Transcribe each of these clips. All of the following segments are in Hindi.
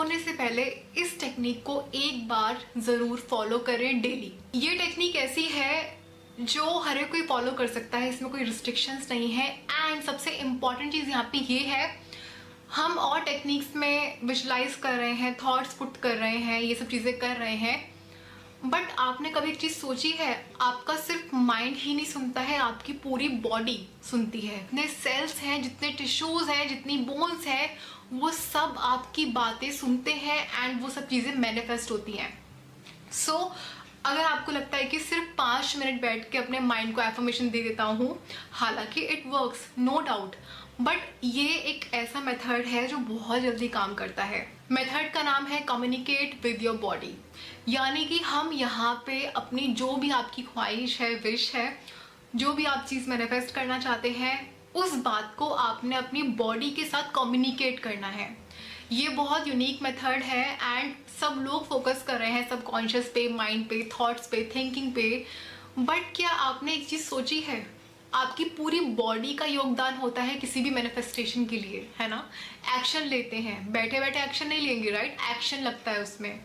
सोने से पहले इस टेक्निक को एक बार ज़रूर फॉलो करें डेली। ये टेक्निक ऐसी है जो हर एक कोई फॉलो कर सकता है, इसमें कोई रिस्ट्रिक्शंस नहीं है। एंड सबसे इम्पॉर्टेंट चीज़ यहाँ पे ये है, हम और टेक्निक्स में विजुलाइज कर रहे हैं, थॉट्स पुट कर रहे हैं, ये सब चीज़ें कर रहे हैं, बट आपने कभी एक चीज़ सोची है, आपका सिर्फ माइंड ही नहीं सुनता है, आपकी पूरी बॉडी सुनती है। जितने सेल्स हैं, जितने टिश्यूज़ हैं, जितनी बोन्स हैं, वो सब आपकी बातें सुनते हैं एंड वो सब चीज़ें मैनिफेस्ट होती हैं। सो अगर आपको लगता है कि सिर्फ 5 मिनट बैठ के अपने माइंड को एफर्मेशन दे देता हूँ, हालांकि it works no doubt, but ये एक ऐसा मेथड है जो बहुत जल्दी काम करता है। मेथड का नाम है कम्युनिकेट विद योर बॉडी। यानी कि हम यहाँ पे अपनी जो भी आपकी ख्वाहिश है, विश है, जो भी आप चीज़ मैनिफेस्ट करना चाहते हैं, उस बात को आपने अपनी बॉडी के साथ कम्युनिकेट करना है। ये बहुत यूनिक मेथड है एंड सब लोग फोकस कर रहे हैं सबकॉन्शियस पे, माइंड पे, थॉट्स पे, थिंकिंग पे, बट क्या आपने एक चीज़ सोची है, आपकी पूरी बॉडी का योगदान होता है किसी भी मैनिफेस्टेशन के लिए, है ना। एक्शन लेते हैं, बैठे बैठे एक्शन नहीं लेंगे, राइट, एक्शन लगता है उसमें।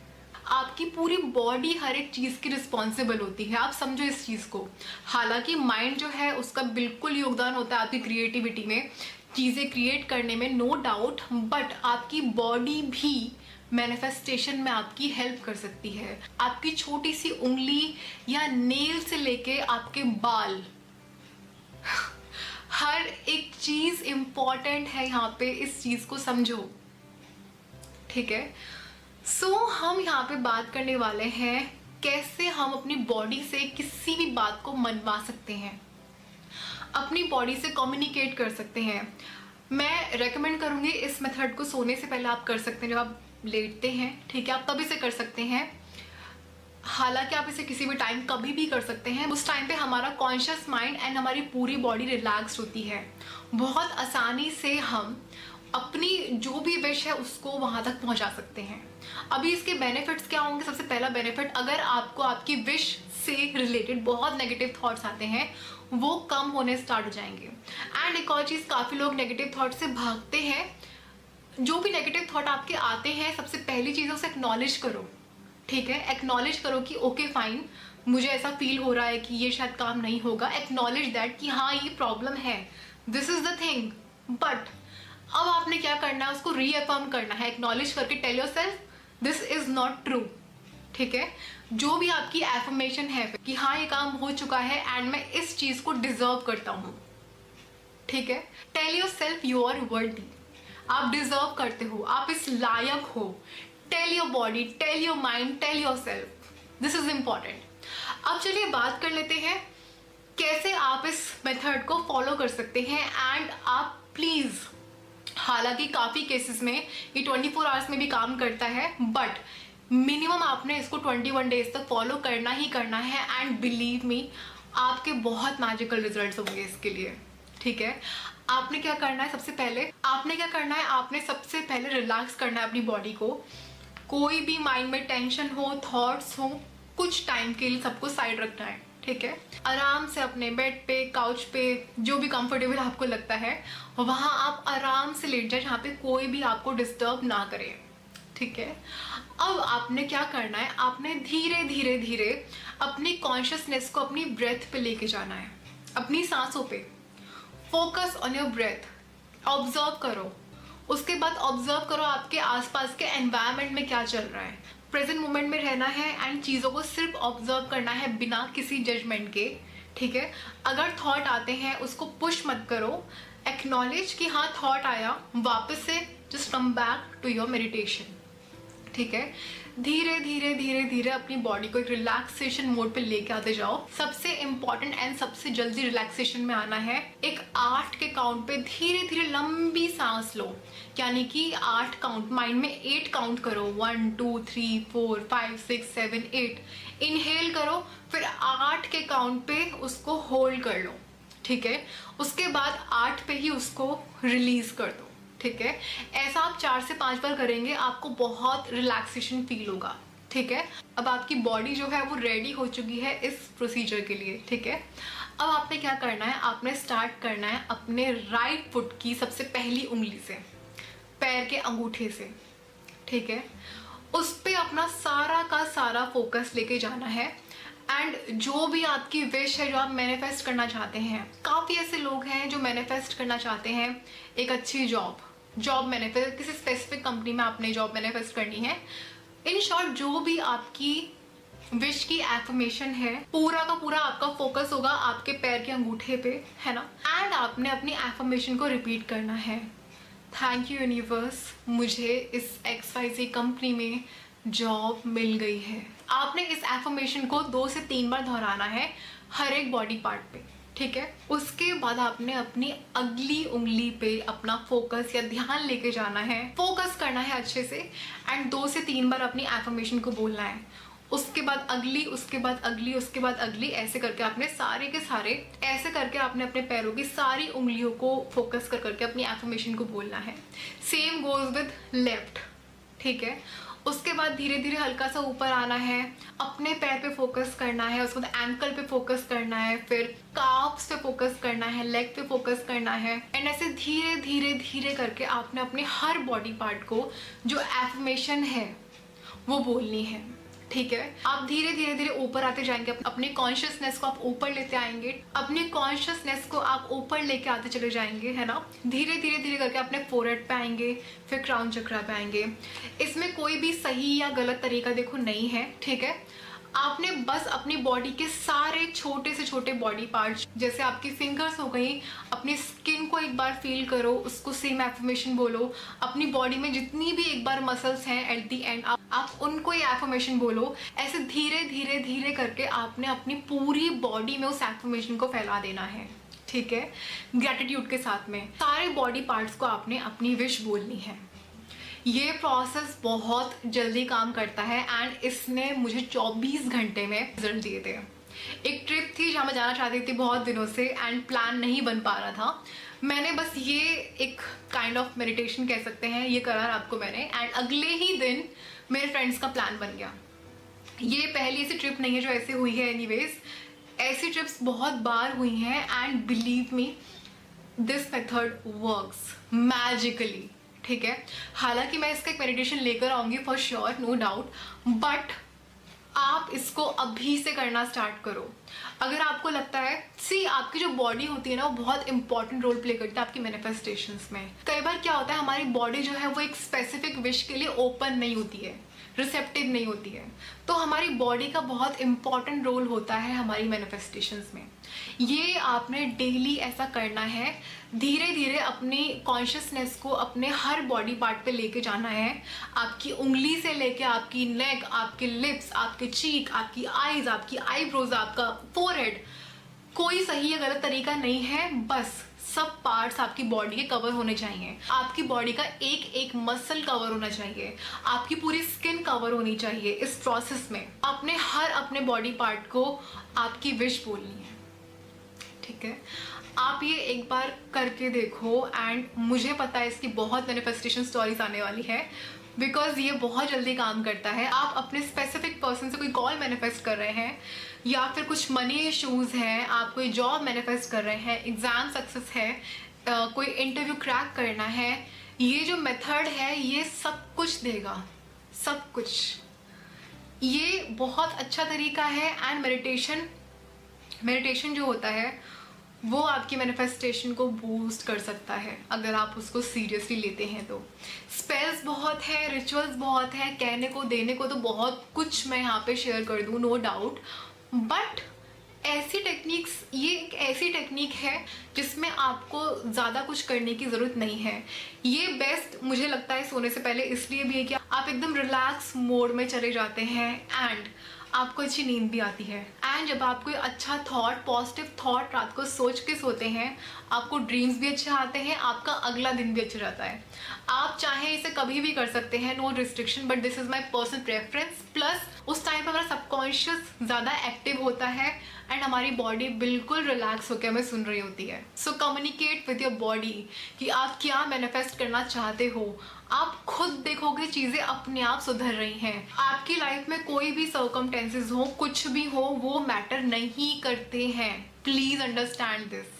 आपकी पूरी बॉडी हर एक चीज़ की रिस्पॉन्सिबल होती है, आप समझो इस चीज़ को। हालांकि माइंड जो है उसका बिल्कुल योगदान होता है आपकी क्रिएटिविटी में, चीज़ें क्रिएट करने में, नो डाउट, बट आपकी बॉडी भी मैनिफेस्टेशन में आपकी हेल्प कर सकती है। आपकी छोटी सी उंगली या नेल से लेके आपके बाल, हर एक चीज़ इम्पॉर्टेंट है यहाँ पे, इस चीज़ को समझो, ठीक है। सो हम यहाँ पे बात करने वाले हैं कैसे हम अपनी बॉडी से किसी भी बात को मनवा सकते हैं, अपनी बॉडी से कम्युनिकेट कर सकते हैं। मैं रेकमेंड करूँगी इस मेथड को सोने से पहले आप कर सकते हैं, जब आप लेटते हैं, ठीक है, आप तभी से कर सकते हैं। हालांकि आप इसे किसी भी टाइम कभी भी कर सकते हैं। उस टाइम पे हमारा कॉन्शियस माइंड एंड हमारी पूरी बॉडी रिलैक्स्ड होती है। बहुत आसानी से हम अपनी जो भी विश है उसको वहाँ तक पहुँचा सकते हैं। अभी इसके बेनिफिट्स क्या होंगे? सबसे पहला बेनिफिट, अगर आपको आपकी विश से रिलेटेड बहुत नेगेटिव थॉट्स आते हैं, वो कम होने स्टार्ट हो जाएंगे। एंड एक और चीज़, काफ़ी लोग नेगेटिव थॉट से भागते हैं। जो भी नेगेटिव थॉट आपके आते हैं, सबसे पहली चीज़ उसे एक्नॉलेज करो, ठीक है। एक्नॉलेज करो कि ओके फाइन, मुझे ऐसा फील हो रहा है कि ये शायद काम नहीं होगा। एक्नॉलेज दैट कि हाँ ये प्रॉब्लम है, this is the thing, but अब आपने क्या करना है, उसको रीअफर्म करना है। एक्नॉलेज करके tell yourself this is not true, ठीक है। जो भी आपकी एफर्मेशन है कि हाँ ये काम हो चुका है एंड मैं इस चीज को डिजर्व करता हूँ, ठीक है। Tell yourself you are worthy, आप डिजर्व करते हो, आप इस लायक हो। Tell your body, tell your mind, tell yourself, this is important. अब चलिए बात कर लेते हैं कैसे आप इस मेथड को फॉलो कर सकते हैं। एंड आप प्लीज, हालांकि काफ़ी केसेस में ये 24 आवर्स में भी काम करता है, बट मिनिमम आपने इसको 21 डेज तक फॉलो करना ही करना है। एंड बिलीव मी, आपके बहुत मैजिकल रिजल्ट्स होंगे इसके लिए, ठीक है। आपने क्या करना है, सबसे पहले आपने सबसे पहले रिलैक्स करना है अपनी बॉडी को। कोई भी माइंड में टेंशन हो, थॉट्स हो, कुछ टाइम के लिए सबको साइड रखना है, ठीक है। आराम से अपने बेड पे, काउच पे, जो भी कंफर्टेबल आपको लगता है, वहाँ आप आराम से लेट जाए, जहाँ पे कोई भी आपको डिस्टर्ब ना करे, ठीक है। अब आपने क्या करना है, आपने धीरे धीरे धीरे अपनी कॉन्शियसनेस को अपनी ब्रेथ पे लेके जाना है, अपनी सांसों पे। Focus on your breath, observe करो। उसके बाद ऑब्जर्व करो आपके आसपास के एनवायरनमेंट में क्या चल रहा है। प्रेजेंट मोमेंट में रहना है एंड चीज़ों को सिर्फ ऑब्जर्व करना है बिना किसी जजमेंट के, ठीक है। अगर थॉट आते हैं उसको पुश मत करो, एक्नॉलेज कि हाँ थॉट आया, वापस से just come back to your meditation, ठीक है। धीरे धीरे धीरे धीरे अपनी बॉडी को एक रिलैक्सेशन मोड पे लेके आते जाओ। सबसे इंपॉर्टेंट एंड सबसे जल्दी रिलैक्सेशन में आना है, एक 8 के काउंट पे धीरे धीरे लंबी सांस लो, यानी कि 8 काउंट, माइंड में 8 काउंट करो, 1 2 3 4 5 6 7 8। इनहेल करो, फिर 8 के काउंट पे उसको होल्ड कर लो, ठीक है। उसके बाद 8 पे ही उसको रिलीज कर दो, ठीक है। ऐसा आप 4 से 5 बार करेंगे, आपको बहुत रिलैक्सेशन फील होगा, ठीक है। अब आपकी बॉडी जो है वो रेडी हो चुकी है इस प्रोसीजर के लिए, ठीक है। अब आपने क्या करना है, आपने स्टार्ट करना है अपने राइट फुट की सबसे पहली उंगली से, पैर के अंगूठे से, ठीक है, उस पे अपना सारा का सारा फोकस लेके जाना है। एंड जो भी आपकी विश है, जो आप मैनिफेस्ट करना चाहते हैं, काफ़ी ऐसे लोग हैं जो मैनिफेस्ट करना चाहते हैं एक अच्छी जॉब मैनिफेस्ट, किसी स्पेसिफिक कंपनी में आपने जॉब मैनिफेस्ट करनी है। इन शॉर्ट, जो भी आपकी विश की एफर्मेशन है, पूरा का पूरा आपका फोकस होगा आपके पैर के अंगूठे पे, है ना। एंड आपने अपनी एफर्मेशन को रिपीट करना है। थैंक यू यूनिवर्स, मुझे इस XYZ कंपनी में जॉब मिल गई है। आपने इस एफर्मेशन को 2 से 3 बार दोहराना है हर एक बॉडी पार्ट पे, ठीक है। उसके बाद आपने अपनी अगली उंगली पे अपना फोकस या ध्यान लेके जाना है, फोकस करना है अच्छे से। एंड 2 से 3 बार अपनी एफर्मेशन को बोलना है। उसके बाद अगली, उसके बाद अगली, उसके बाद अगली, ऐसे करके आपने सारे के सारे, ऐसे करके आपने अपने पैरों की सारी उंगलियों को फोकस कर करके अपनी एफर्मेशन को बोलना है। सेम गोज विद लेफ्ट, ठीक है। उसके बाद धीरे धीरे हल्का सा ऊपर आना है, अपने पैर पे फोकस करना है, उसके बाद एंकल पे फोकस करना है, फिर काफ्स पे फोकस करना है, लेग पे फोकस करना है। एंड ऐसे धीरे धीरे धीरे करके आपने अपने हर बॉडी पार्ट को जो एफर्मेशन है वो बोलनी है, ठीक है। आप धीरे धीरे धीरे ऊपर आते जाएंगे, अपने कॉन्शियसनेस को आप ऊपर लेते आएंगे, अपने कॉन्शियसनेस को आप ऊपर लेके आते चले जाएंगे, है ना। धीरे धीरे धीरे करके अपने फोरहेड पे आएंगे, फिर क्राउन चक्रा पे आएंगे। इसमें कोई भी सही या गलत तरीका देखो नहीं है, ठीक है। आपने बस अपनी बॉडी के सारे छोटे से छोटे बॉडी पार्ट्स, जैसे आपकी फिंगर्स हो गई, अपनी स्किन को एक बार फील करो, उसको सेम एफर्मेशन बोलो। अपनी बॉडी में जितनी भी एक बार मसल्स हैं एट द एंड, आप उनको ये एफर्मेशन बोलो। ऐसे धीरे धीरे धीरे करके आपने अपनी पूरी बॉडी में उस एफर्मेशन को फैला देना है, ठीक है। ग्रैटिट्यूड के साथ में सारे बॉडी पार्ट्स को आपने अपनी विश बोलनी है। ये प्रोसेस बहुत जल्दी काम करता है एंड इसने मुझे 24 घंटे में रिजल्ट दिए थे। एक ट्रिप थी जहाँ मैं जाना चाहती थी बहुत दिनों से एंड प्लान नहीं बन पा रहा था। मैंने बस ये एक काइंड ऑफ मेडिटेशन कह सकते हैं, ये करा आपको मैंने, एंड अगले ही दिन मेरे फ्रेंड्स का प्लान बन गया। ये पहली ऐसी ट्रिप नहीं है जो ऐसे हुई है, एनीवेज ऐसी ट्रिप्स बहुत बार हुई हैं and believe me this method works magically, ठीक है। हालांकि मैं इसका एक मेडिटेशन लेकर आऊंगी for sure, no doubt, but आप इसको अभी से करना स्टार्ट करो। अगर आपको लगता है, सी आपकी जो बॉडी होती है ना, वो बहुत इंपॉर्टेंट रोल प्ले करती है आपकी मैनिफेस्टेशंस में। कई बार क्या होता है, हमारी बॉडी जो है वो एक स्पेसिफिक विश के लिए ओपन नहीं होती है, रिसेप्टिव नहीं होती है, तो हमारी बॉडी का बहुत इंपॉर्टेंट रोल होता है हमारी मैनिफेस्टेशंस में। ये आपने डेली ऐसा करना है, धीरे धीरे अपनी कॉन्शियसनेस को अपने हर बॉडी पार्ट पे लेके जाना है। आपकी उंगली से लेके आपकी नेक, आपके लिप्स, आपके चीक, आपकी आईज, आपकी आईब्रोज, आपका फोरहेड, कोई सही या गलत तरीका नहीं है, बस सब पार्ट्स आपकी बॉडी के कवर होने चाहिए। आपकी बॉडी का एक एक मसल कवर होना चाहिए, आपकी पूरी स्किन कवर होनी चाहिए। इस प्रोसेस में अपने हर अपने बॉडी पार्ट को आपकी विश बोलनी है, ठीक है। आप ये एक बार करके देखो एंड मुझे पता है इसकी बहुत मैनिफेस्टेशन स्टोरीज आने वाली है, बिकॉज ये बहुत जल्दी काम करता है। आप अपने स्पेसिफिक पर्सन से कोई कॉल मैनिफेस्ट कर रहे हैं, या फिर कुछ मनी इश्यूज हैं, आप कोई जॉब मैनिफेस्ट कर रहे हैं, एग्जाम सक्सेस है, कोई इंटरव्यू क्रैक करना है, ये जो मेथड है ये सब कुछ देगा, सब कुछ। ये बहुत अच्छा तरीका है एंड मेडिटेशन जो होता है वो आपकी मैनिफेस्टेशन को बूस्ट कर सकता है अगर आप उसको सीरियसली लेते हैं तो। स्पेल्स बहुत है, रिचुअल्स बहुत है, कहने को देने को तो बहुत कुछ मैं यहाँ पे शेयर कर दूँ, नो डाउट, बट ऐसी टेक्निक्स, ये एक ऐसी टेक्निक है जिसमें आपको ज़्यादा कुछ करने की ज़रूरत नहीं है। ये बेस्ट मुझे लगता है सोने से पहले इसलिए भी है कि आप एकदम रिलैक्स मोड में चले जाते हैं एंड आपको अच्छी नींद भी आती है। एंड जब आप कोई अच्छा थॉट, पॉजिटिव थॉट रात को सोच के सोते हैं, आपको ड्रीम्स भी अच्छे आते हैं, आपका अगला दिन भी अच्छा जाता है। आप चाहे इसे कभी भी कर सकते हैं, no restriction, but this is my personal preference. Plus उस टाइम पर हमारा सबकॉन्शियस ज़्यादा एक्टिव होता है एंड हमारी बॉडी बिल्कुल रिलैक्स होकर हमें सुन रही होती है। सो कम्युनिकेट विद योर बॉडी कि आप क्या मैनिफेस्ट करना चाहते हो। आप खुद देखोगे चीज़ें अपने आप सुधर रही हैं। आपकी लाइफ में कोई भी सर्कमस्टेंसेस हो, कुछ भी हो, वो मैटर नहीं करते हैं। Please understand this.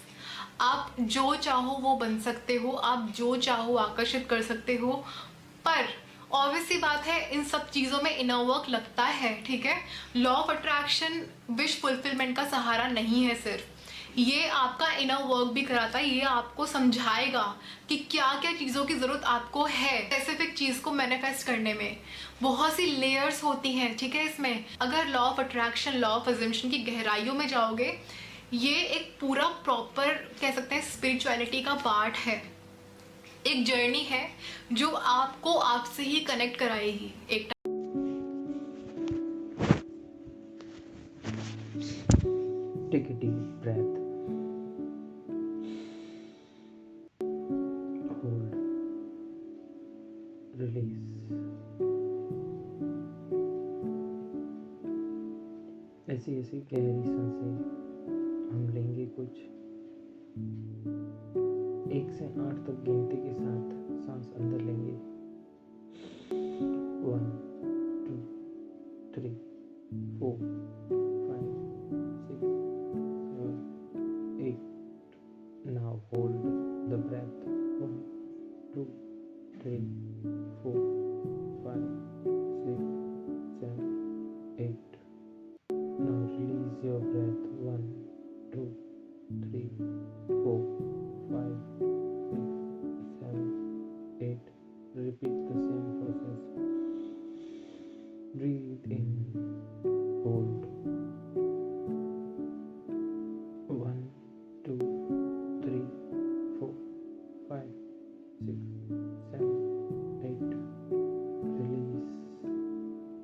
आप जो चाहो वो बन सकते हो, आप जो चाहो आकर्षित कर सकते हो, पर ऑब्वियस सी बात है, इन सब चीज़ों में इनर वर्क लगता है, ठीक है। Law of attraction wish fulfilment का सहारा नहीं है सिर्फ, ये आपका इनर वर्क भी कराता है। ये आपको समझाएगा कि क्या क्या चीज़ों की ज़रूरत आपको है स्पेसिफिक चीज़ को मैनिफेस्ट करने में। बहुत सी लेयर्स होती हैं, ठीक है। इसमें अगर law of attraction, law of assumption की गहराइयों में जाओगे, ये एक पूरा प्रॉपर कह सकते हैं स्पिरिचुअलिटी का पार्ट है, एक जर्नी है जो आपको आपसे ही कनेक्ट कराएगी एक Take a deep breath. Hold. Release. ऐसी ऐसी गहरी सांसें हम लेंगे कुछ 1 से 8 तक गिनती के साथ सांस अंदर लेंगे। 1 2 3 4 5 6 7 8. Now hold the breath. 1 2 3 4 5 6 7 8. Now release your breath. 1 2 3 4 5 6 7 8. Repeat the same process. Breathe in, hold. 1 2 3 4 5 6 7 8. Release.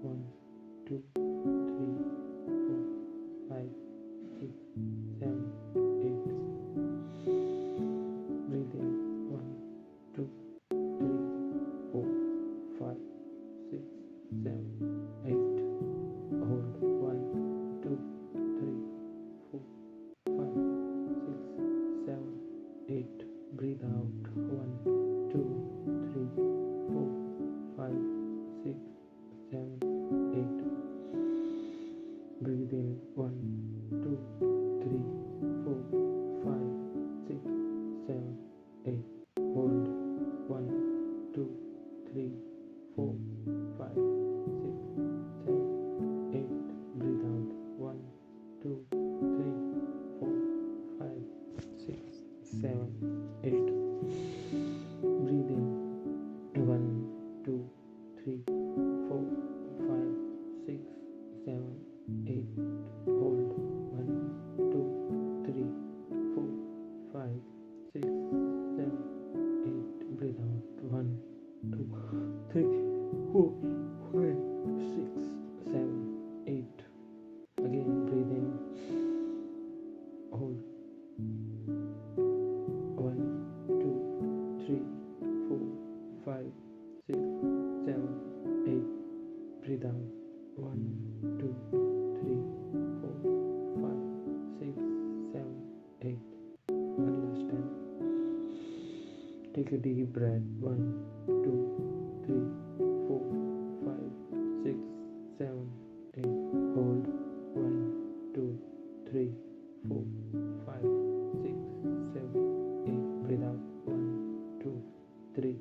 1 2 3 4 5 6 7 8. Breathe in. 1 2 3 4 5 6 7 8. Hold. 1 2 3 4 5 6 7 8. Breathe out. 1 2 3 4 5 6 7 8. Breathe in. 1 2 3 4 5 6 7 8. Hold. 1 2 3 4 5 6 7 8. Breathe out. 1 2 3 4 5 6 7 8. Breathe in. 1 2 3 4 5 6 7 8. Hold. 1 2 3 4 5 6 7 8. Breathe out. 1 2 3 4 5 6 7 8. Again breathe in. Hold. 1 2 3 4 5 6 7 8. Breathe out. 1 2 3 4 5 6 7 8. One last time. Take a deep breath. 1 2 3 4 5 6 7 8. Hold. 1 2 3 4 5 6 7 8. Breathe out. 1 2 3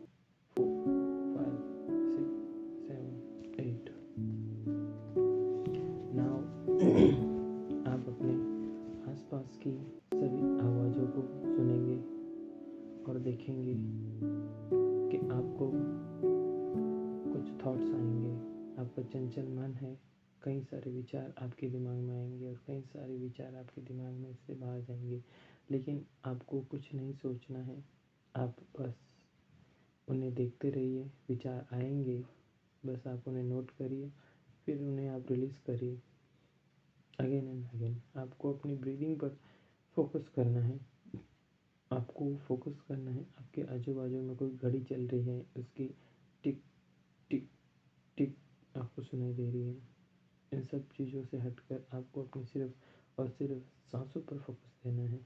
4 5 6 7 8. Now आप अपने आसपास की सभी आवाज़ों को सुनेंगे और देखेंगे कि आपको कुछ थॉट्स आएंगे। आपका चंचल मन है, कई सारे विचार आपके दिमाग में आएंगे और कई सारे विचार आपके दिमाग में से बाहर जाएंगे, लेकिन आपको कुछ नहीं सोचना है। आप बस उन्हें देखते रहिए। विचार आएंगे, बस आप उन्हें नोट करिए, फिर उन्हें आप रिलीज़ करिए अगेन एंड अगेन। आपको अपनी ब्रीदिंग पर फोकस करना है। आपको फोकस करना है आपके आजू बाजू में कोई घड़ी चल रही है, उसकी टिक टिक टिक आपको सुनाई दे रही है। इन सब चीज़ों से हटकर आपको अपनी सिर्फ और सिर्फ सांसों पर फोकस देना है।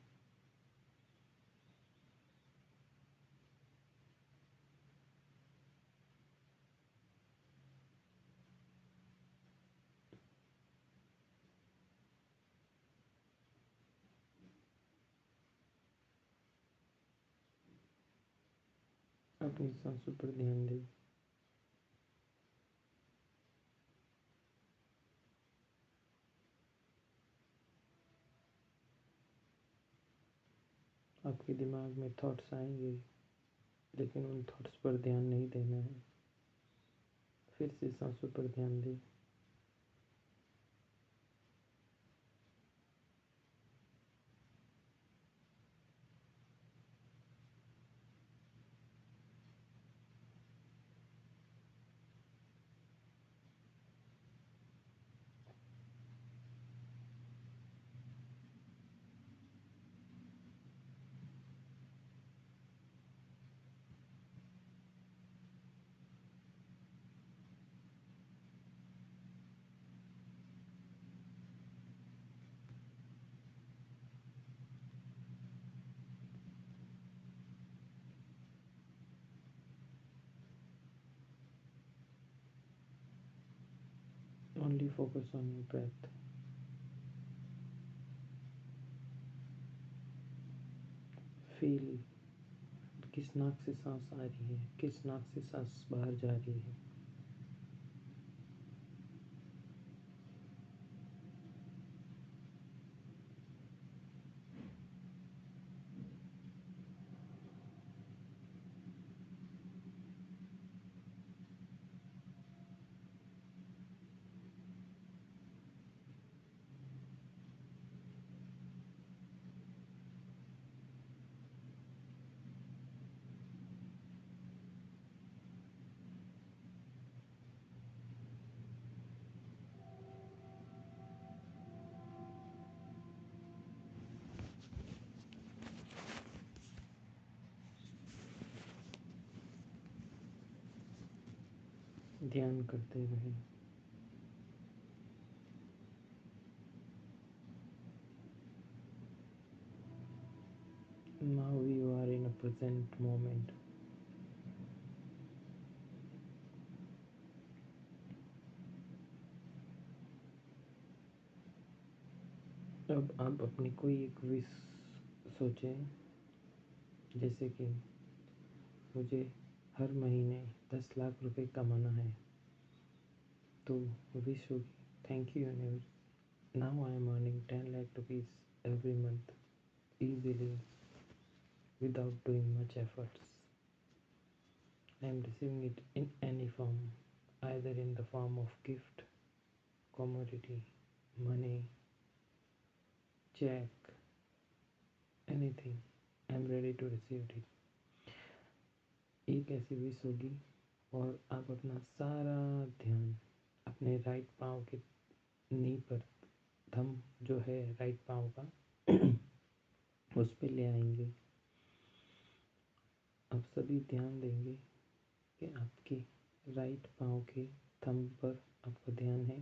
अपनी सांसों पर ध्यान दें। आपके दिमाग में थॉट्स आएंगे, लेकिन उन थॉट्स पर ध्यान नहीं देना है। फिर से सांसों पर ध्यान दें। Only focus on your breath. Feel किस नाक से सांस आ रही है, किस नाक से सांस बाहर जा रही है। ध्यान करते रहें। Now you are in a present moment. अब आप अपनी कोई एक विश सोचें, जैसे कि मुझे हर महीने 10 लाख रुपए कमाना है, तो विश होगी, thank you universe, now I am earning 10 lakh rupees every month easily without doing much efforts. I am receiving it in any form, either in the form of gift, commodity, money, check, anything. I am ready to receive it. एक ऐसी विश होगी और आप अपना सारा ध्यान अपने राइट पाँव के नी पर, थंब जो है राइट पाँव का उस पर ले आएंगे। अब सभी ध्यान देंगे कि आपके राइट पाँव के थंब पर आपका ध्यान है।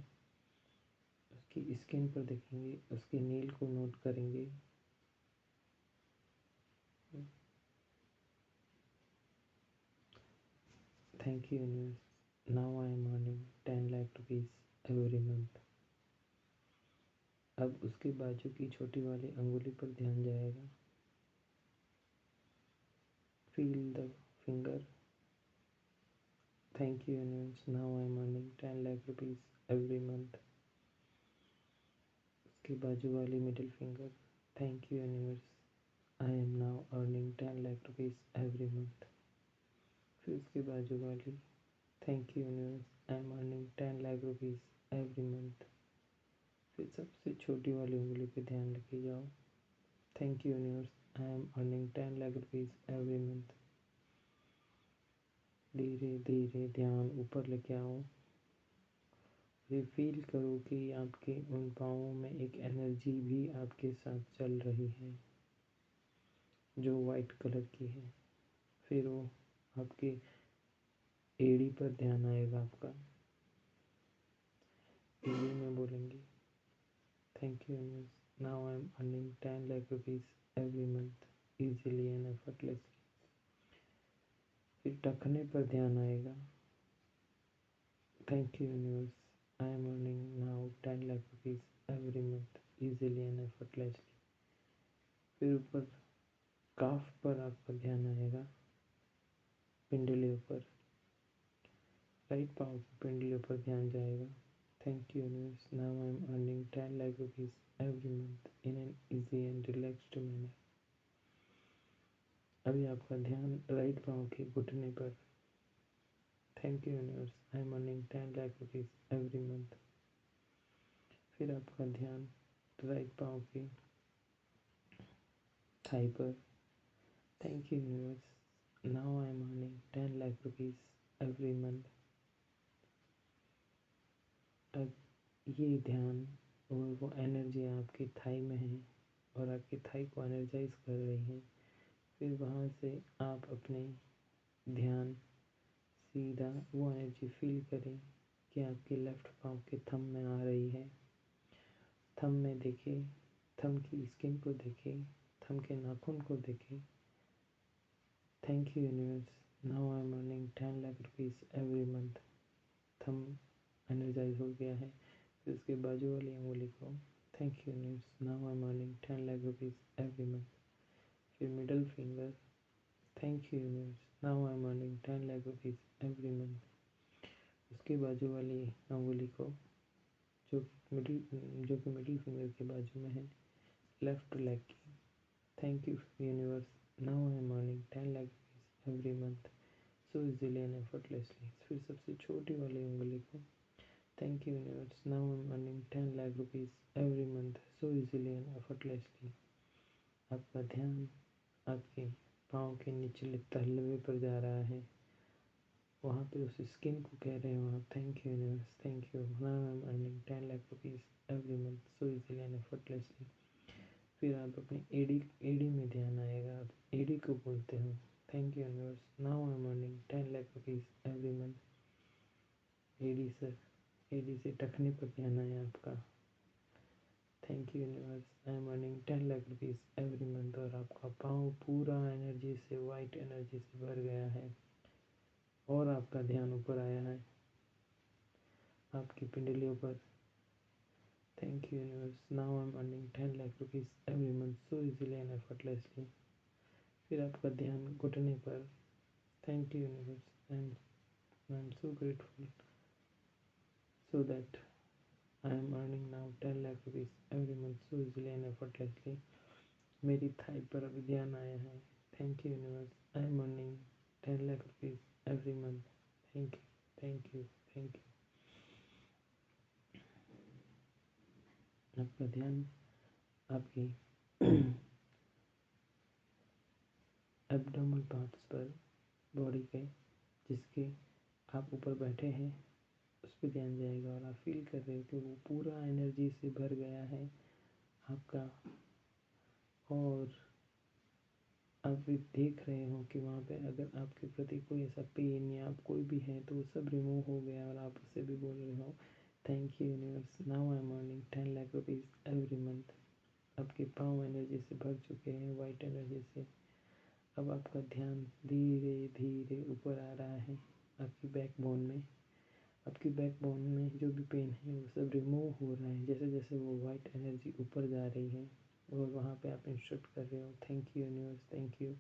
उसकी स्किन पर देखेंगे, उसके नील को नोट करेंगे। Thank you universe, now I am earning 10 lakh rupees every month. अब उसके बाजू की छोटी वाली अंगुली पर ध्यान जाएगा। Feel the finger. Thank you universe, now I am earning 10 lakh rupees every month. उसके बाजू वाली middle finger. Thank you universe, I am now earning 10 lakh rupees every month. फिर उसके बाजू वाली, thank you universe, I am earning 10 lakh rupees every month. फिर सबसे छोटी वाली उंगली पे ध्यान लेके जाओ। Thank you universe, I am earning 10 lakh rupees every month. धीरे धीरे ध्यान ऊपर लेके आओ। ये फील करो कि आपके उन पाँवों में एक एनर्जी भी आपके साथ चल रही है, जो वाइट कलर की है। फिर वो आपके एड़ी पर ध्यान आएगा आपका। एड़ी में बोलेंगे, thank you universe, now I am earning 10 lakh rupees every month easily and effortlessly. फिर टखने पर ध्यान आएगा। Thank you universe, I am earning now 10 lakh rupees every month easily and effortlessly. फिर ऊपर काफ पर आपका ध्यान आएगा, पिंडलियों पर, राइट पाँव की पिंडलियों पर ध्यान जाएगा। Thank you universe, now I am earning 10 lakh rupees every month in an easy and relaxed manner. अभी आपका ध्यान राइट पाँव के घुटने पर। Thank you universe, I am earning 10 lakh rupees every month. फिर आपका ध्यान राइट पाँव के थाई पर। Thank you universe, now I am earning 10 lakh rupees every month. अब ये ध्यान और वो एनर्जी आपके थाई में है और आपके थाई को एनर्जाइज कर रही है। फिर वहाँ से आप अपने ध्यान सीधा वो एनर्जी फील करें कि आपके लेफ्ट पाँव के थंब में आ रही है। थंब में देखें, थंब की स्किन को देखें, थंब के नाखून को देखें। Thank you universe, now I am earning 10 lakh rupees every month. Thumb energize हो गया है। फिर उसके बाजू वाली उंगली को, thank you universe, now I am earning 10 lakh rupees every month. फिर middle finger, thank you universe, now I am earning 10 lakh rupees every month. उसके बाजू वाली उंगली को जो कि मिडिल फिंगर के बाजू में है, लेफ्ट लेग की, thank you universe, now I am earning 10 lakh rupees every month so easily and effortlessly. फिर सबसे छोटी वाली उंगली को, thank you universe, now I am earning 10 lakh rupees every month so easily and effortlessly. आपका ध्यान आपके पाँव के निचले तलवे पर जा रहा है। वहाँ पे उस स्किन को कह रहे हो आप, thank you universe, thank you, now I am earning 10 lakh rupees every month so easily and effortlessly. फिर आप अपनी एडी में ध्यान आएगा। आप एडी को बोलते हो, thank you universe, now I am earning 10 lakh rupees every month. एडी से टखने पर ध्यान आया आपका, thank you universe, I am earning 10 lakh rupees every month. और आपका पाँव पूरा एनर्जी से, वाइट एनर्जी से भर गया है। और आपका ध्यान ऊपर आया है आपकी पिंडलियों पर। Thank you universe, now I am earning 10 lakh rupees every month so easily and effortlessly. फिर आपका ध्यान घुटने पर, thank you universe, I am so grateful so that I am earning now 10 lakh rupees every month so easily and effortlessly. मेरी थाई पर अभी ध्यान आया है, thank you universe, I am earning 10 lakh rupees every month. Thank you, thank you, thank you. आपका ध्यान आपकी एब्डोमिनल पार्ट्स पर, बॉडी के जिसके आप ऊपर बैठे हैं उस पर ध्यान जाएगा। और आप फील कर रहे हो कि वो पूरा एनर्जी से भर गया है आपका। और आप भी देख रहे हो कि वहाँ पे अगर आपके प्रति कोई ऐसा पेन या आप कोई भी है तो वो सब रिमूव हो गया। और आप उससे भी बोल रहे हो, thank you universe, now I am earning 10 lakh rupees every month. आपके पाँव एनर्जी से भर चुके हैं, वाइट एनर्जी से। अब आपका ध्यान धीरे धीरे ऊपर आ रहा है आपकी बैकबोन में। आपकी बैकबोन में जो भी पेन है वो सब रिमूव हो रहा है जैसे जैसे वो वाइट एनर्जी ऊपर जा रही है। और वहाँ पे आप इंस्ट्रक्ट कर रहे हो, thank you universe, thank you,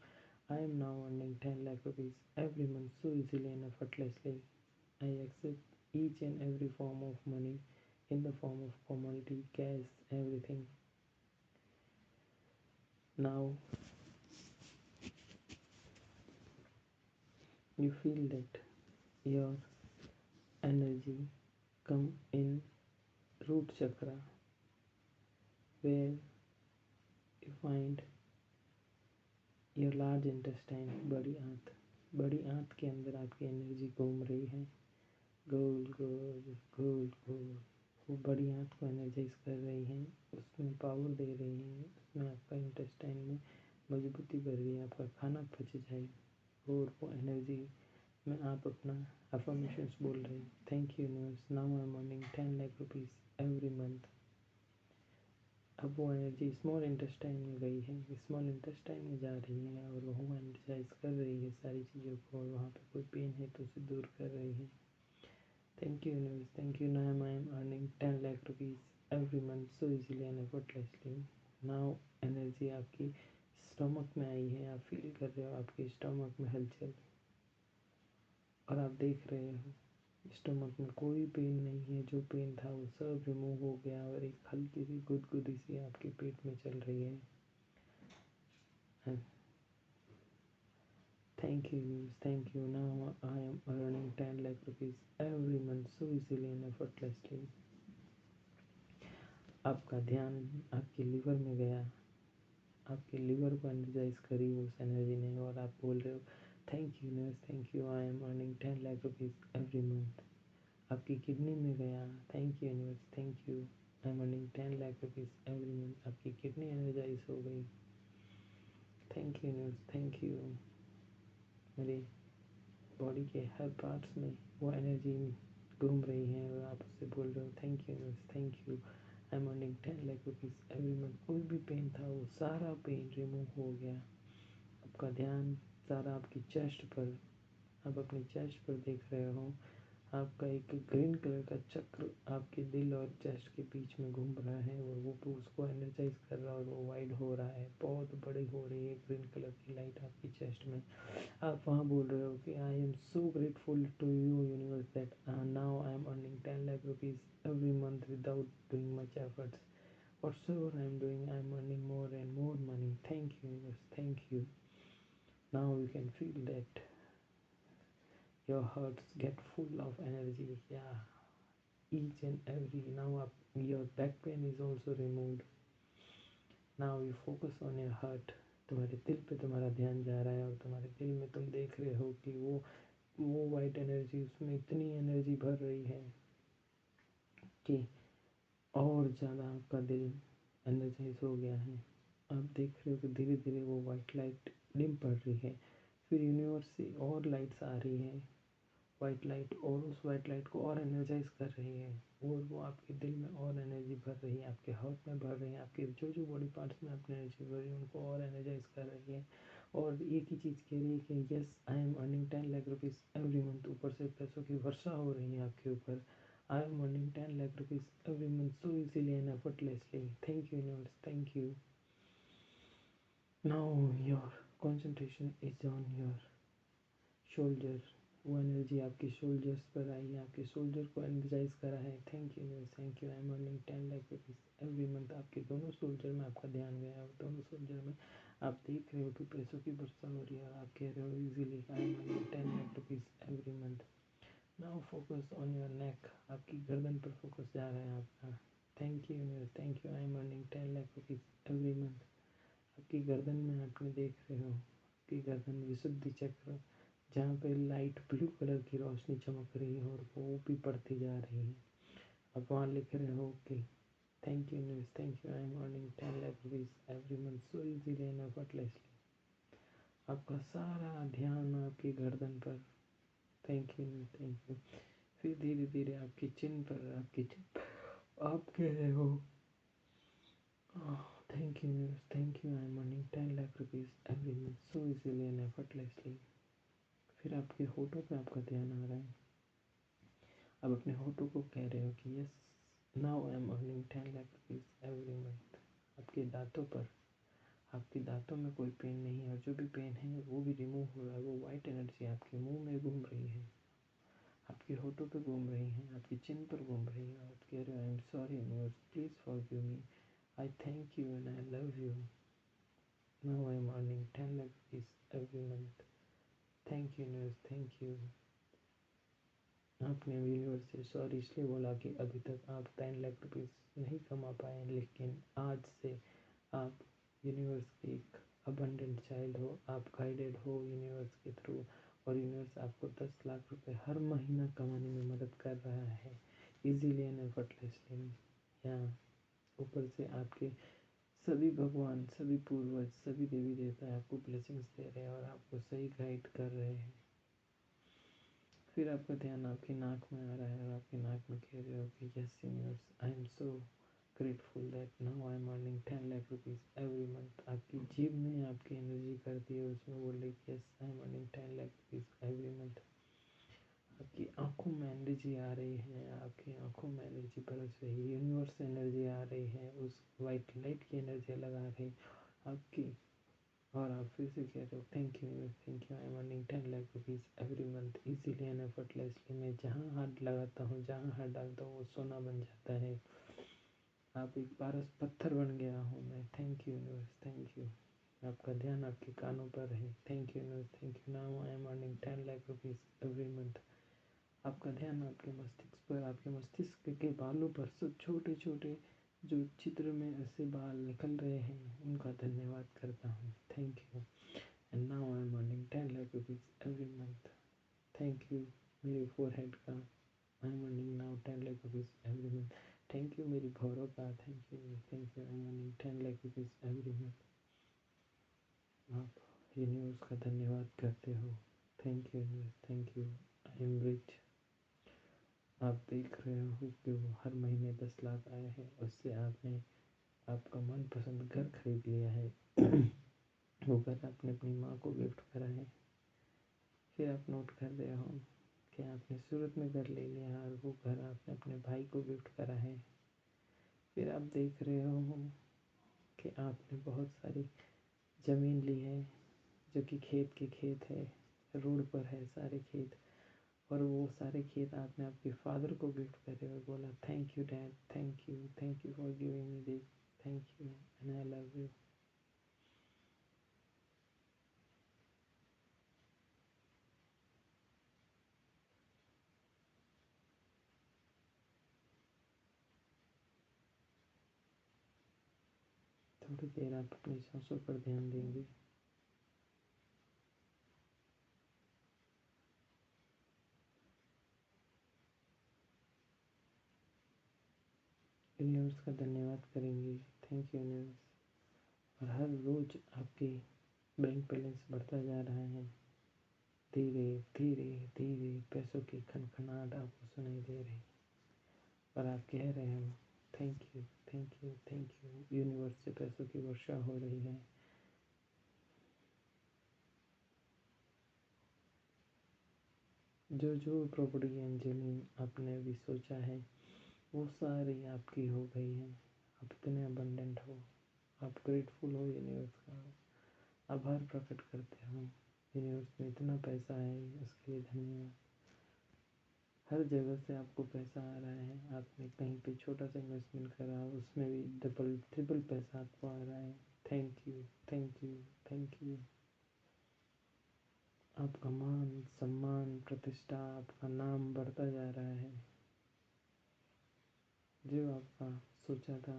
I am now earning 10 lakh rupees every month so easily and effortlessly. I accept each and every form of money in the form of commodity, cash, everything. Now you feel that your energy come in root chakra where you find your large intestine, बड़ी आंत के अंदर आपकी एनर्जी घूम रही है, गोल गोल गोल गोल। वो बड़ी आंत को एनर्जाइज कर रही है, उसमें पावर दे रही है, उसमें आपका इंटेस्टाइन में मजबूती बढ़ रही है, आपका खाना पच जाए। और वो एनर्जी में आप अपना अफर्मेशंस बोल रहे हैं, thank you universe, now I am earning 10 lakh rupees every month. अब वो एनर्जी स्मॉल इंटेस्टाइन में गई है, स्मॉल इंटेस्टाइन में जा रही है और वो एनर्जाइज कर रही है सारी चीज़ों को। और वहाँ पे कोई पेन है तो उसे दूर कर रही है। Thank you universe, thank you, now I am earning 10 lakh rupees every month so easily and effortlessly. Now energy आपकी स्टमक में आई है, आप फील कर रहे हो आपके स्टमक में हलचल। और आप देख रहे हो स्टमक में कोई पेन नहीं है, जो पेन था वो सब रिमूव हो गया और एक हल्की सी गुदगुदी सी आपके पेट में चल रही है। Thank you, universe. Thank you. Now I am earning 10 lakh rupees every month so easily and effortlessly. आपका ध्यान आपके लीवर में गया, आपके लीवर को एनर्जाइज करी उस एनर्जी ने, और आप बोल रहे हो thank you universe, thank you, I am earning 10 lakh rupees every month. आपकी किडनी में गया, thank you universe, thank you, I am earning 10 lakh rupees every month. आपकी किडनी एनर्जाइज हो गई, thank you universe, thank you. मेरे बॉडी के हर पार्ट्स में वो एनर्जी घूम रही है और आप उससे बोल रहे हो thank you universe, thank you, I am earning 10 lakh rupees every month. कोई भी पेन था वो सारा पेन रिमूव हो गया। आपका ध्यान सारा आपकी चेस्ट पर, आप अपनी चेस्ट पर देख रहे हो। आपका एक ग्रीन कलर का चक्र आपके दिल और चेस्ट के बीच में घूम रहा है और वो उसको एनर्जाइज कर रहा है और वो वाइड हो रहा है, बहुत बड़ी हो रही है ग्रीन कलर की लाइट आपकी चेस्ट में। आप वहाँ बोल रहे हो कि I am so grateful to you universe that now I am earning 10 lakh rupees every month without doing much efforts. Whatsoever I am doing, I am earning more and more money. Thank you, universe. Thank you. Now you can feel that your hearts get full of energy. Yeah, each and every. Now your back pain is also removed. Now you focus on your heart. तुम्हारे दिल पे तुम्हारा ध्यान जा रहा है और तुम्हारे दिल में तुम देख रहे हो कि वो वाइट एनर्जी, उसमें इतनी एनर्जी भर रही है कि और ज़्यादा आपका दिल एनर्जाइज हो गया है। आप देख रहे हो कि धीरे धीरे वो वाइट लाइट डिम पड़ रही है, फिर यूनिवर्स से और लाइट्स आ रही है वाइट लाइट, और उस वाइट लाइट को और एनर्जाइज कर रही है और वो आपके दिल में और एनर्जी भर रही है, आपके हार्ट में भर रही है, आपके जो जो बॉडी पार्ट्स में आपने एनर्जी भर रही है उनको और एनर्जाइज कर रही है। और एक ही चीज़ कह रही है कि yes I am earning 10 lakh rupees every month. ऊपर से पैसों की वर्षा हो रही है आपके ऊपर। आई am earning 10 lakh rupees every month so easily and effortlessly. Thank you, universe. Thank you. Now your concentration is on your shoulder. वो एनर्जी आपके शोल्डर्स पर आई है, आपके शोल्डर को एनर्जाइज करा है। Thank you universe, thank you, I am earning 10 lakh rupees every month. आपके दोनों शोल्डर में आपका ध्यान गया है, दोनों शोल्डर में आप देख रहे हो कि पैसों की वर्षा हो रही है और आप कह रहे हो easily I am earning 10 lakh rupees every month. Now focus on your neck. आपकी गर्दन पर फोकस जा रहा है आपका। Thank you universe, thank you, I am earning 10 lakh rupees every month. आपकी गर्दन में आपने देख रहे हो, आपकी गर्दन विशुद्धि चक्र, जहाँ पे लाइट ब्लू कलर की रोशनी चमक रही है और वो भी बढ़ती जा रही है। आप वहाँ लिख रहे हो कि thank you universe, thank you, I am earning 10 lakh rupees every month so easily and effortlessly. आपका सारा ध्यान आपकी गर्दन पर, थैंक यू, थैंक यू। फिर धीरे धीरे आपकी चिन पर, आप कह रहे हो thank you news, thank you, I am earning 10 lakh rupees every month so easily and effortlessly. फिर आपके होठों पे आपका ध्यान आ रहा है। अब अपने होठों को कह रहे हो कि yes now I am earning 10 lakh rupees every month. आपके दांतों पर, आपके दांतों में कोई पेन नहीं है और जो भी पेन है वो भी रिमूव हो रहा है। वो वाइट एनर्जी आपके मुंह में घूम रही है, आपके होठों पे घूम रही है, आपकी चिन पर घूम रही है। आप कह रहे हो I am sorry universe, please forgive me, I thank you and I love you. Now I am earning 10 lakh rupees every month. Thank you universe, thank you. आपने यूनिवर्स से सॉरी इसलिए बोला कि अभी तक आप 10 लाख रुपीज़ नहीं कमा पाए, लेकिन आज से आप यूनिवर्स के एक अबंडेंट चाइल्ड हो, आप गाइडेड हो यूनिवर्स के थ्रू, और यूनिवर्स आपको 10 लाख रुपए हर महीना कमाने में मदद कर रहा है इजीली एंड एफर्टलेसली। यहाँ ऊपर से आपके सभी भगवान, सभी पूर्वज, सभी देवी देवता आपको ब्लेसिंग्स दे रहे हैं और आपको सही गाइड कर रहे हैं। फिर आपका ध्यान आपकी नाक में आ रहा है और आपकी नाक में कह रहे हो कि yes universe, I am so grateful that now I am earning 10 lakh rupees every month. आपकी जीभ में आपकी एनर्जी कर दी है, उसमें बोल रही yes I am earning 10 lakh rupees every month. आपकी आंखों में एनर्जी आ रही है, आपकी आंखों में एनर्जी बरस रही है, यूनिवर्स एनर्जी आ रही है, उस वाइट लाइट की एनर्जी लगा रही आपकी। और आप फिर से कह रहे हो thank you, thank you, I am earning 10 lakh rupees every month easily and effortlessly. मैं जहाँ हाथ लगाता हूँ, जहाँ हाथ डालता हूँ वो सोना बन जाता है। आप एक पारस पत्थर बन गया हूँ मैं। Thank you universe, thank you, आपका ध्यान आपके कानों पर है। Thank you universe, thank you. Now I am earning 10 lakh rupees every month. आपका ध्यान आपके मस्तिष्क पर, आपके मस्तिष्क के बालों पर सब छोटे छोटे जो चित्र में ऐसे बाल निकल रहे हैं उनका धन्यवाद करता हूँ। Thank you. And now I am earning 10 lakh rupees every month. Thank you. मेरे फोरहेड का आई am earning now 10 lakh rupees every month. Thank you मेरी भौरों का, thank you thank you. I am earning 10 lakh rupees every month. आप यूनिवर्स का धन्यवाद करते हो। Thank you universe, thank you. I am rich. आप देख रहे हो कि वो हर महीने 10 लाख आए हैं, उससे आपने आपका मनपसंद घर खरीद लिया है। वो घर आपने अपनी माँ को गिफ्ट करा है। फिर आप नोट कर रहे हो कि आपने सूरत में घर ले लिया और वो घर आपने अपने भाई को गिफ्ट करा है। फिर आप देख रहे हो कि आपने बहुत सारी ज़मीन ली है जो कि खेत के खेत है, रोड पर है सारे खेत, और वो सारे खेत आपने आपके फादर को गिफ्ट करे और बोला thank you dad, thank you for giving me this, thank you and I love you. थोड़ी देर आप अपनी सांसों पर ध्यान देंगे। यूनिवर्स का धन्यवाद करेंगे। Thank you universe. और हर रोज आपके बैंक बैलेंस बढ़ता जा रहा है। धीरे धीरे धीरे पैसों की खनखनाहट आपको सुनाई दे रही, और आप कह रहे हो thank you thank you thank you. Universe से पैसों की वर्षा हो रही है। जो जो प्रॉपर्टी एंड ज़मीन आपने अभी सोचा है वो सारी आपकी हो गई है। आप इतने अबंडेंट हो, आप ग्रेटफुल हो, यूनिवर्स का आभार प्रकट करते हो। यूनिवर्स में इतना पैसा है, उसके लिए धन्यवाद। हर जगह से आपको पैसा आ रहा है। आपने कहीं पे छोटा सा इन्वेस्टमेंट करा, उसमें भी डबल ट्रिपल पैसा आपको आ रहा है। Thank you thank you thank you. आपका मान सम्मान प्रतिष्ठा, आपका नाम बढ़ता जा रहा है। जो आपका सोचा था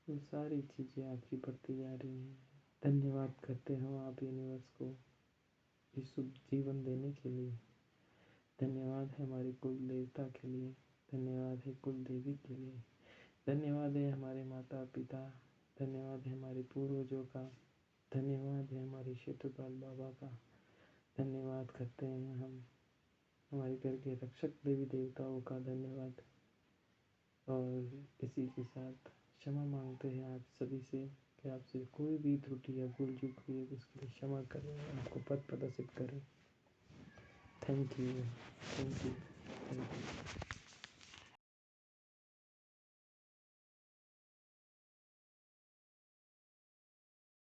वो सारी चीज़ें आपकी बढ़ती जा रही हैं। धन्यवाद करते हो आप यूनिवर्स को इस शुभ जीवन देने के लिए। धन्यवाद है हमारे कुल देवता के लिए, धन्यवाद है कुल देवी के लिए, धन्यवाद है हमारे माता पिता, धन्यवाद है हमारे पूर्वजों का, धन्यवाद है हमारे क्षेत्रपाल बाबा का। धन्यवाद करते हैं हम हमारे घर के रक्षक देवी देवताओं का। धन्यवाद। और इसी के साथ क्षमा मांगते हैं आप सभी से कि आपसे कोई भी त्रुटि या भूल चूक हुई है तो उसके लिए क्षमा करें, आपको पथ प्रदर्शित करें। Thank you thank you thank you.